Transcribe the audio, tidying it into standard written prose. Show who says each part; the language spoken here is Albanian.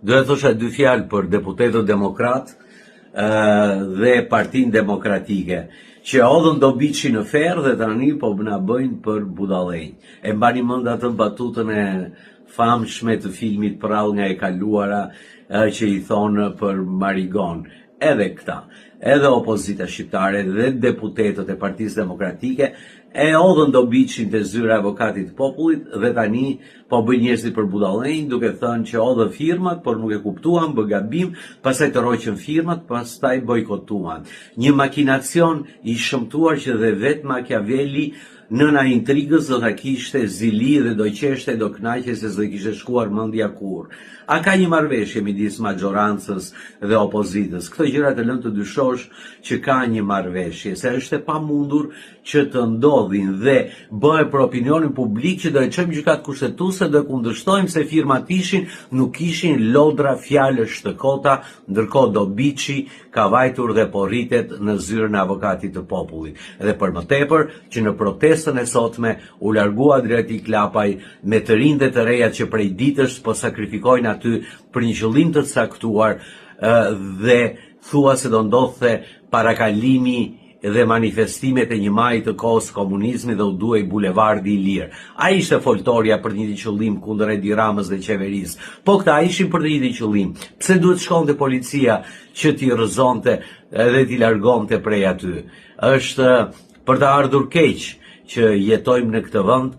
Speaker 1: Do e thosha dy fjalë për deputetët demokrat dhe Partinë Demokratike, që odhën do biçi në ferë dhe tani po na bëjnë për budallënj. E mbani mend atë batutën e famshme të filmit Prall nga e kaluara që i thonë për Marigon. Edhe këta, edhe opozita shqiptare dhe deputetët e Partisë Demokratike e odhën do biçin të zyra avokatit të popullit dhe tani po bëjnë njerëzit për budallënj, duke thënë që odhën firmat, por nuk e kuptuan, bë gabim, pastaj të roqën firmat, pastaj bojkotuan. Një makinacion i shëmtuar që dhe vetë Machiavelli nëna intrigës do ta kishte zili dhe do qeshte, do kënaqej se s'do kishte shkuar mendja kurrë. A ka një marrëveshje midis majorancës dhe opozitës? Këto gjëra të lënë të dyshosh që ka një marrëveshje, se është e pamundur që të ndodhin dhe bëhe për opinionin publik që do e çojmë gjykatë kushtetuese, do e kundërshtojmë se firmat ishin, nuk ishin lodra fjalësh të kota, ndërkohë Dobiçi ka vajtur dhe po rritet në zyrën e avokatit të popullit. Dhe për më tepër që në protestën e sotme u largua Adriatik Lapaj me të rinjtë dhe të rejat që prej ditësh po sakrifikojnë aty për një qëllim të caktuar dhe thua se do ndodhte parakalimi dhe manifestimet e një maji të kohës komunizmit dhe u duhej bulevardi i lirë. A ishte foltoria për një qëllim kundër Edi Ramës dhe qeverisë, po këta ishin për një qëllim. Pse duhet shkonte policia që t'i rrëzonte dhe t'i largonte prej aty? Është për të ardhur keq që jetojmë në këtë vend